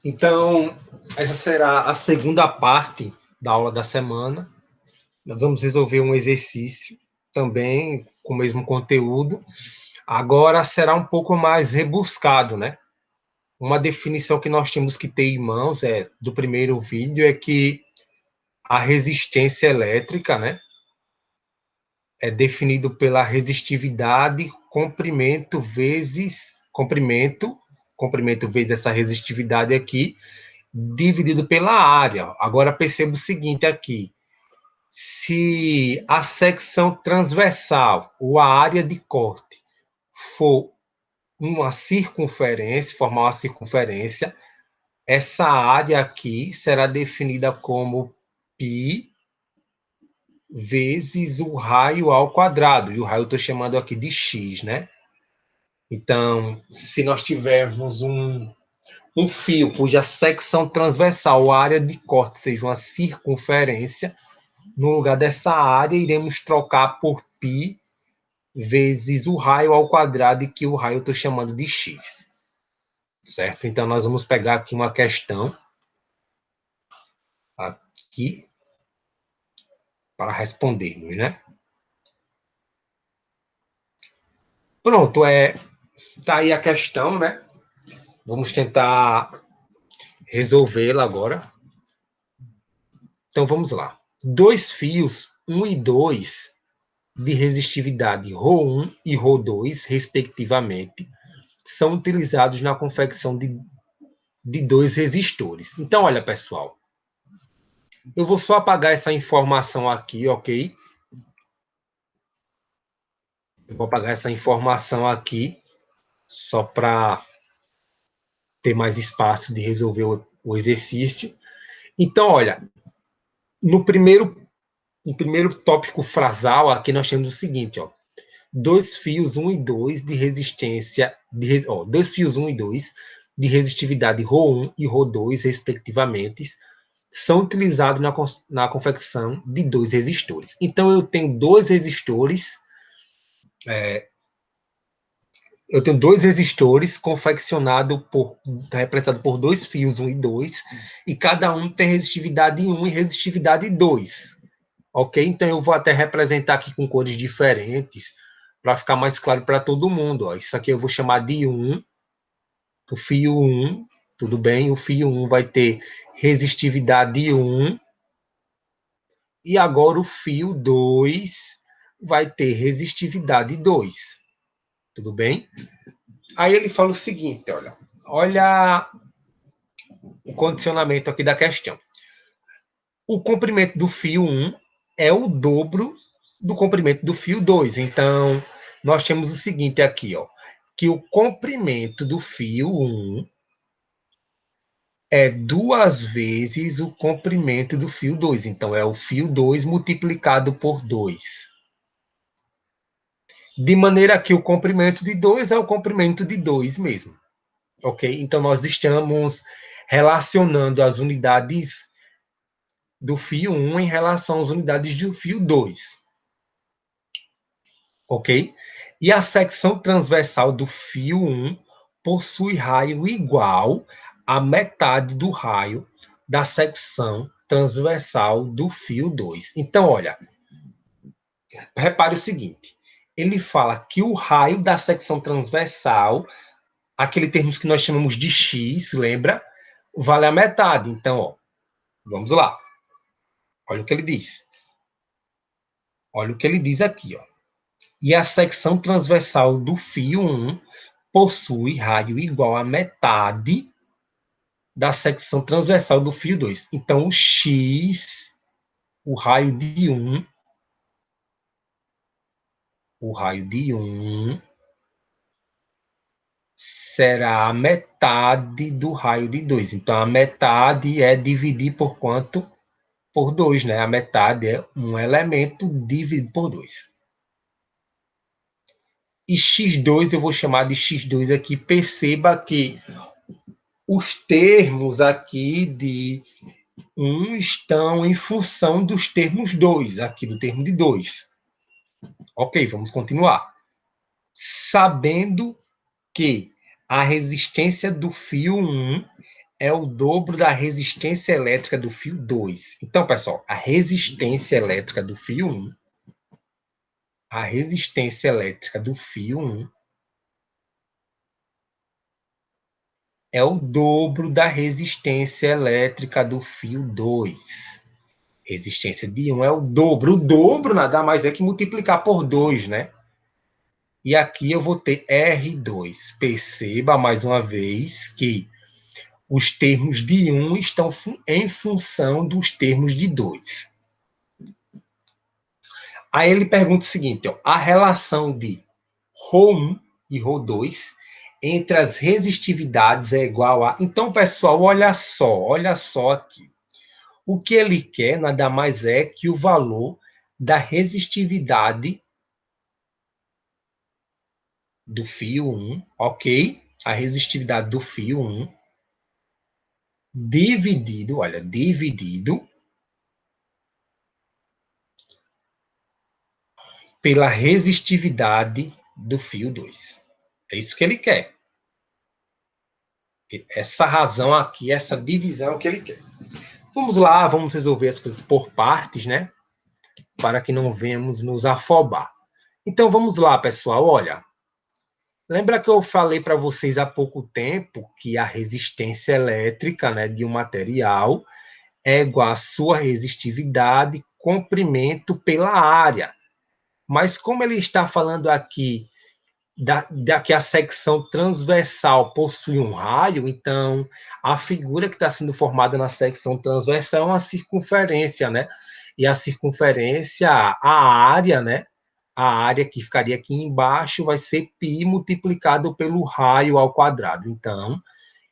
Então, essa será a segunda parte da aula da semana. Nós vamos resolver um exercício também com o mesmo conteúdo. Agora será um pouco mais rebuscado, né? Uma definição que nós temos que ter em mãos do primeiro vídeo é que a resistência elétrica, né, é definido pela resistividade comprimento vezes essa resistividade aqui, dividido pela área. Agora perceba o seguinte aqui: se a secção transversal ou a área de corte for uma circunferência, formar uma circunferência, essa área aqui será definida como π vezes o raio ao quadrado. E o raio eu estou chamando aqui de x, né? Então, se nós tivermos um fio cuja secção transversal, a área de corte, seja uma circunferência, no lugar dessa área, iremos trocar por π vezes o raio ao quadrado, e que o raio eu estou chamando de x. Certo? Então, nós vamos pegar aqui uma questão aqui para respondermos, né? Pronto, tá aí a questão, né? Vamos tentar resolvê-la agora. Então, vamos lá. Dois fios, 1 e 2, de resistividade ρ1 e ρ2, respectivamente, são utilizados na confecção de dois resistores. Então, olha, pessoal, eu vou só apagar essa informação aqui, ok? Eu vou apagar essa informação aqui, só para ter mais espaço de resolver o exercício. Então, olha, no primeiro tópico frasal, aqui nós temos o seguinte, ó. Dois fios 1 e 2 de resistência, dois fios 1 e 2 de resistividade ρ1 e ρ2, respectivamente, são utilizados na confecção de dois resistores. Então, eu tenho dois resistores, confeccionados representados por dois fios 1 e 2, e cada um tem resistividade 1 e resistividade 2. Ok? Então, eu vou até representar aqui com cores diferentes, para ficar mais claro para todo mundo. Ó. Isso aqui eu vou chamar de 1, o fio 1, tudo bem? O fio 1 vai ter resistividade 1, e agora o fio 2 vai ter resistividade 2, tudo bem? Aí ele fala o seguinte, olha o condicionamento aqui da questão. O comprimento do fio 1 é o dobro do comprimento do fio 2. Então, nós temos o seguinte aqui, ó, que o comprimento do fio 1 é 2 vezes o comprimento do fio 2. Então, é o fio 2 multiplicado por 2. De maneira que o comprimento de 2 é o comprimento de 2 mesmo. Ok? Então, nós estamos relacionando as unidades do fio 1 em relação às unidades do fio 2. Ok? E a secção transversal do fio 1 possui raio igual à metade do raio da secção transversal do fio 2. Então, olha, repare o seguinte, ele fala que o raio da secção transversal, aquele termo que nós chamamos de x, lembra? Vale a metade. Então, ó, vamos lá. Olha o que ele diz. Olha o que ele diz aqui, ó. E a secção transversal do fio 1 possui raio igual à metade da secção transversal do fio 2. Então, o x, o raio de 1, será a metade do raio de 2. Então, a metade é dividir por quanto? Por 2, né? A metade é um elemento dividido por 2. E x2 eu vou chamar de x2 aqui. Perceba que os termos aqui de 1 estão em função dos termos 2, aqui do termo de 2. Ok, vamos continuar. Sabendo que a resistência do fio 1 é o dobro da resistência elétrica do fio 2. Então, pessoal, a resistência elétrica do fio 1, a resistência elétrica do fio 1 é o dobro da resistência elétrica do fio 2. Resistência de 1 é o dobro. O dobro nada mais é que multiplicar por 2, né? E aqui eu vou ter R2. Perceba mais uma vez que os termos de 1 estão em função dos termos de 2. Aí ele pergunta o seguinte, ó, a relação de ρ1 e ρ2 entre as resistividades é igual a... Então, pessoal, olha só aqui. O que ele quer nada mais é que o valor da resistividade do fio 1, ok? A resistividade do fio 1 dividido, olha, dividido pela resistividade do fio 2. É isso que ele quer. Essa razão aqui, essa divisão que ele quer. Vamos lá, vamos resolver as coisas por partes, né? Para que não venhamos nos afobar. Então, vamos lá, pessoal, olha. Lembra que eu falei para vocês há pouco tempo que a resistência elétrica, né, de um material é igual à sua resistividade, comprimento pela área. Mas como ele está falando aqui que a secção transversal possui um raio, então a figura que está sendo formada na secção transversal é uma circunferência, né? E a circunferência, a área, né? A área que ficaria aqui embaixo vai ser π multiplicado pelo raio ao quadrado. Então,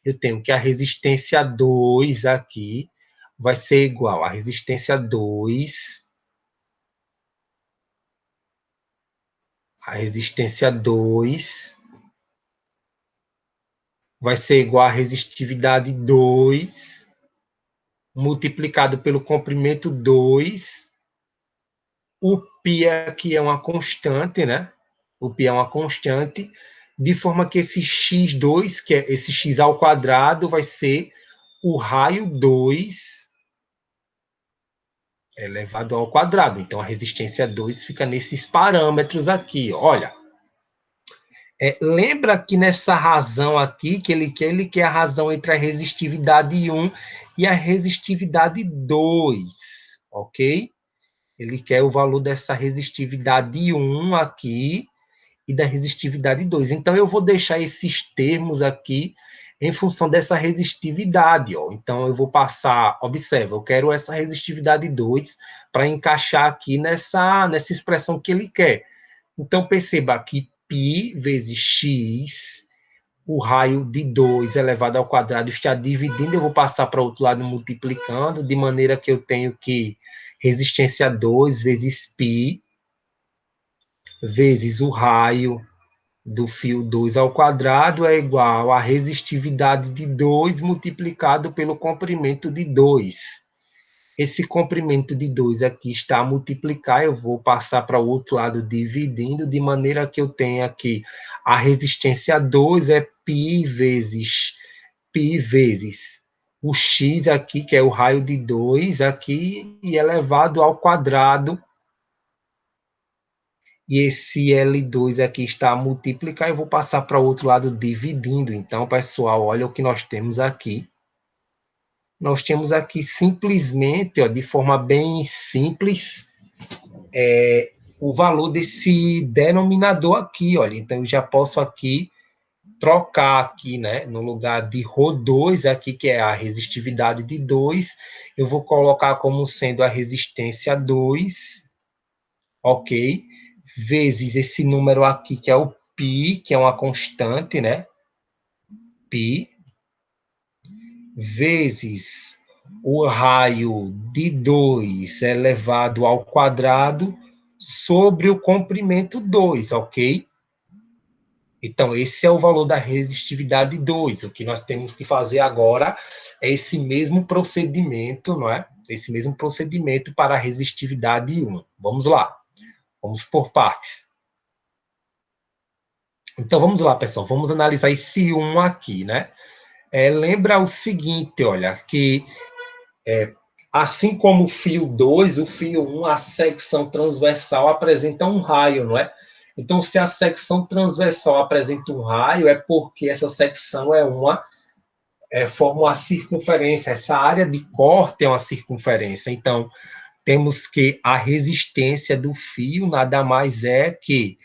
eu tenho que a resistência 2 aqui vai ser igual a resistência 2, a resistência 2 vai ser igual a resistividade 2 multiplicado pelo comprimento 2. O π aqui é uma constante, né? O π é uma constante, de forma que esse x2, que é esse x ao quadrado, vai ser o raio 2 elevado ao quadrado. Então, a resistência 2 fica nesses parâmetros aqui. Olha, lembra que nessa razão aqui, que ele quer a razão entre a resistividade 1 e a resistividade 2, ok? Ele quer o valor dessa resistividade 1 aqui e da resistividade 2. Então, eu vou deixar esses termos aqui em função dessa resistividade. Ó. Então, eu vou passar, observa, eu quero essa resistividade 2 para encaixar aqui nessa expressão que ele quer. Então, perceba que π vezes x, o raio de 2 elevado ao quadrado está dividindo, eu vou passar para o outro lado multiplicando, de maneira que eu tenho que resistência 2 vezes π vezes o raio do fio 2 ao quadrado é igual à resistividade de 2 multiplicado pelo comprimento de 2. Esse comprimento de 2 aqui está a multiplicar, eu vou passar para o outro lado dividindo, de maneira que eu tenha aqui a resistência 2 é π vezes o x aqui, que é o raio de 2 aqui, e elevado ao quadrado. E esse L2 aqui está a multiplicar, eu vou passar para o outro lado dividindo. Então, pessoal, olha o que nós temos aqui. Nós temos aqui simplesmente, ó, de forma bem simples, o valor desse denominador aqui, olha. Então, eu já posso aqui trocar aqui, né, no lugar de ρ2 aqui, que é a resistividade de 2, eu vou colocar como sendo a resistência 2, ok? Vezes esse número aqui, que é o π, que é uma constante, né? Π, vezes o raio de 2 elevado ao quadrado sobre o comprimento 2, ok? Então, esse é o valor da resistividade 2. O que nós temos que fazer agora é esse mesmo procedimento, não é? Esse mesmo procedimento para a resistividade 1. Vamos lá. Vamos por partes. Então, vamos lá, pessoal. Vamos analisar esse 1 aqui, né? lembra o seguinte, olha, que assim como o fio 2, o fio 1, a secção transversal apresenta um raio, não é? Então, se a secção transversal apresenta um raio, é porque essa secção forma uma circunferência. Essa área de corte é uma circunferência. Então, temos que a resistência do fio nada mais é que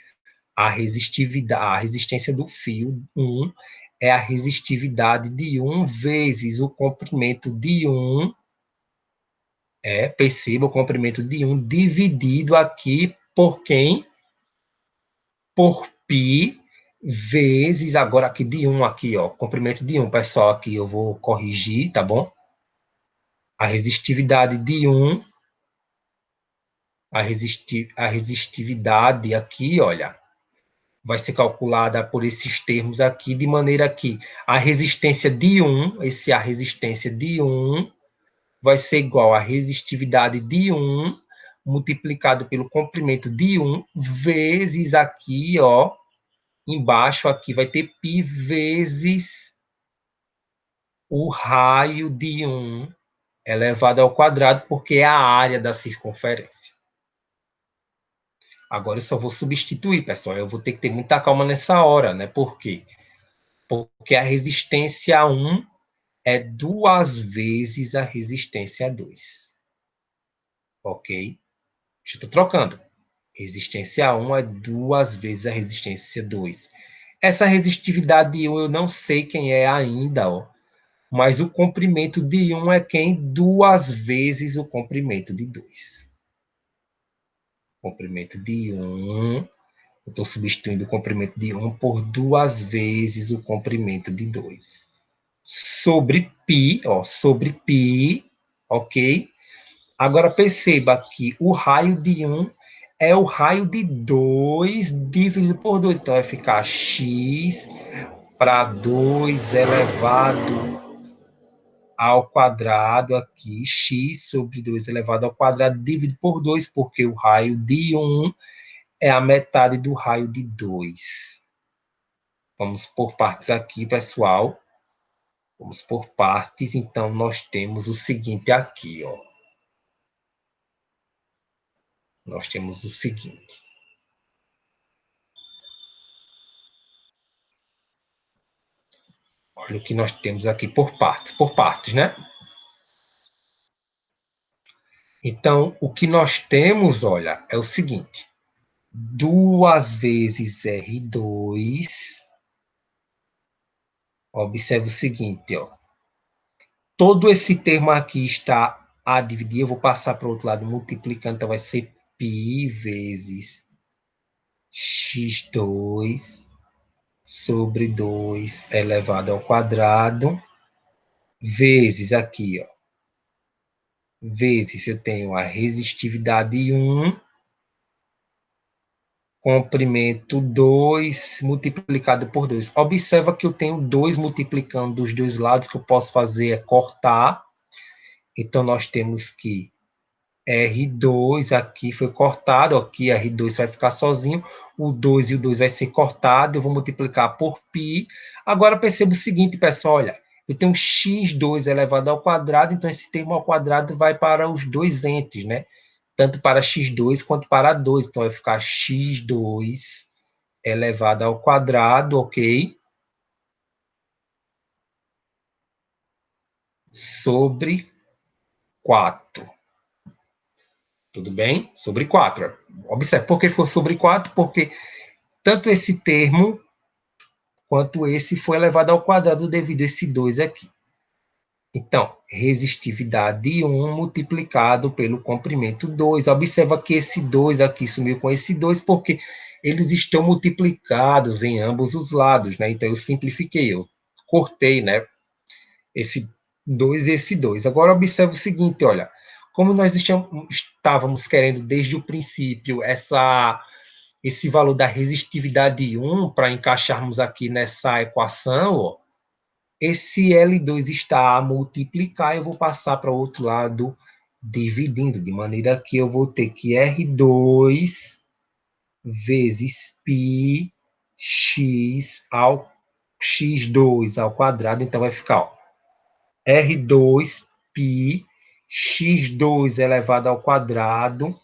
a resistência do fio 1 é a resistividade de 1 vezes o comprimento de 1, perceba, o comprimento de 1 dividido aqui por quem? Por π vezes, agora aqui de 1 aqui, ó, comprimento de 1, pessoal, aqui eu vou corrigir, tá bom? A resistividade de 1, a resistividade aqui, olha, vai ser calculada por esses termos aqui, de maneira que a resistência de 1, a resistência de 1 vai ser igual à resistividade de 1 multiplicado pelo comprimento de 1 vezes aqui, ó, embaixo aqui vai ter π vezes o raio de 1 elevado ao quadrado, porque é a área da circunferência. Agora eu só vou substituir, pessoal. Eu vou ter que ter muita calma nessa hora, né? Por quê? Porque a resistência 1 é 2 vezes a resistência 2. Ok? Estou trocando. Resistência 1 é 2 vezes a resistência 2. Essa resistividade 1 eu não sei quem é ainda, ó. Mas o comprimento de 1 é quem? 2 vezes o comprimento de 2. Comprimento de 1, eu estou substituindo o comprimento de 1 por 2 vezes o comprimento de 2. Sobre π, ó, sobre π, ok? Agora perceba que o raio de 1 é o raio de 2 dividido por 2. Então vai ficar x para 2 elevado ao quadrado aqui, x sobre 2 elevado ao quadrado dividido por 2, porque o raio de 1 é a metade do raio de 2. Vamos por partes aqui, pessoal. Vamos por partes. Então, nós temos o seguinte aqui, ó. Nós temos o seguinte. Olha o que nós temos aqui por partes, né? Então, o que nós temos, olha, é o seguinte. 2 vezes R2. Observe o seguinte, ó. Todo esse termo aqui está a dividir. Eu vou passar para o outro lado multiplicando. Então, vai ser π vezes x2 sobre 2 elevado ao quadrado, vezes aqui, ó, vezes eu tenho a resistividade 1, comprimento 2 multiplicado por 2. Observa que eu tenho 2 multiplicando dos dois lados, que eu posso fazer é cortar. Então, nós temos que R2 aqui foi cortado, aqui R2 vai ficar sozinho, o 2 e o 2 vai ser cortado, eu vou multiplicar por π. Agora perceba o seguinte, pessoal, olha, eu tenho x2 elevado ao quadrado, então esse termo ao quadrado vai para os dois entes, né? Tanto para x2 quanto para 2, então vai ficar x2 elevado ao quadrado, ok? Sobre 4. Tudo bem? Sobre 4. Observe, por que ficou sobre 4? Porque tanto esse termo quanto esse foi elevado ao quadrado devido a esse 2 aqui. Então, resistividade 1 multiplicado pelo comprimento 2. Observa que esse 2 aqui sumiu com esse 2, porque eles estão multiplicados em ambos os lados, né? Então, eu simplifiquei, eu cortei, né? Esse 2 e esse 2. Agora, observe o seguinte, olha, como nós estávamos querendo desde o princípio esse valor da resistividade 1 para encaixarmos aqui nessa equação, ó, esse L2 está a multiplicar, eu vou passar para o outro lado dividindo, de maneira que eu vou ter que R2 vezes π x ao x2 ao quadrado, então vai ficar, ó, R2 π x2 elevado ao quadrado.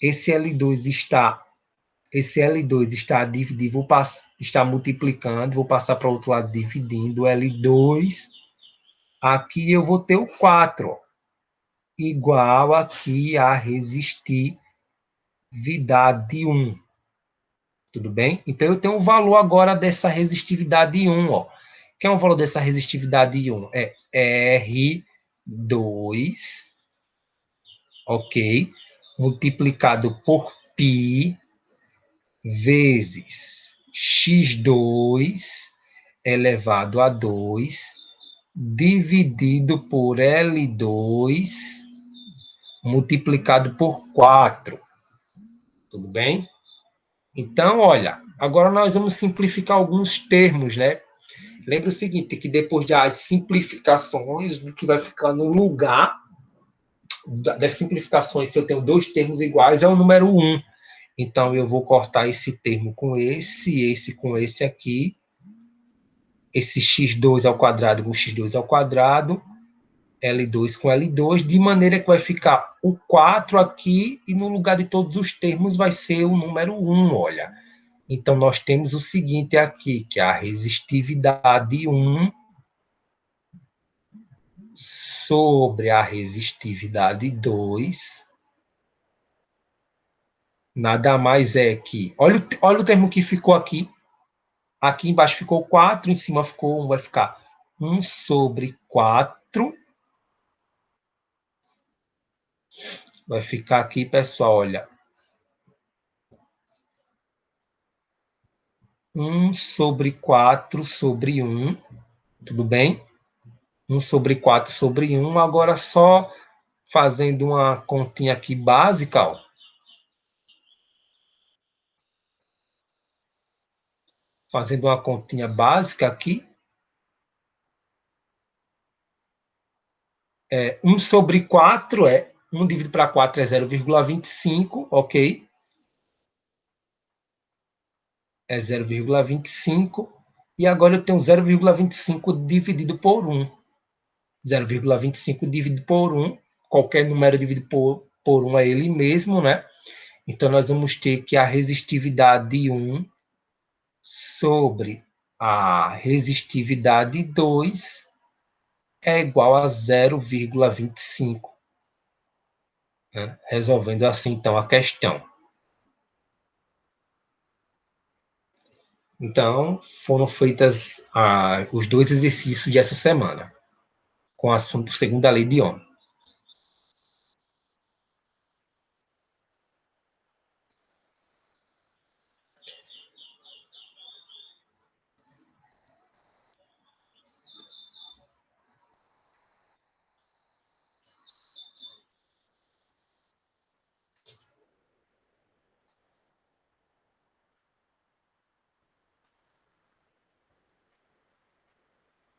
Esse L2 está dividindo, está multiplicando, vou passar para o outro lado dividindo, L2, aqui eu vou ter o 4, ó, igual aqui a resistividade 1. Tudo bem? Então, eu tenho um valor agora dessa resistividade 1, ó. Que é o valor dessa resistividade 1? É R2, ok? Multiplicado por π vezes x2 elevado a 2, dividido por L2, multiplicado por 4. Tudo bem? Então, olha, agora nós vamos simplificar alguns termos, né? Lembra o seguinte, que depois das simplificações, o que vai ficar no lugar das simplificações, se eu tenho dois termos iguais, é o número 1. Então, eu vou cortar esse termo com esse com esse aqui, esse x2 ao quadrado com x2 ao quadrado, L2 com L2, de maneira que vai ficar o 4 aqui, e no lugar de todos os termos vai ser o número 1, olha. Então, nós temos o seguinte aqui, que é a resistividade 1 sobre a resistividade 2, nada mais é que... Olha o termo que ficou aqui. Aqui embaixo ficou 4, em cima ficou 1, vai ficar 1 sobre 4. Vai ficar aqui, pessoal, olha. 1 sobre 4 sobre 1, tudo bem? 1 sobre 4 sobre 1, agora só fazendo uma continha aqui básica, ó. Fazendo uma continha básica aqui. 1 sobre 4 é 1 dividido para 4 é 0,25, ok? É 0,25. E agora eu tenho 0,25 dividido por 1. 0,25 dividido por 1. Qualquer número dividido por 1 é ele mesmo, né? Então, nós vamos ter que a resistividade 1 sobre a resistividade 2 é igual a 0,25. Né? Resolvendo assim, então, a questão. Então, foram feitas os dois exercícios dessa semana, com o assunto segunda lei de Ohm.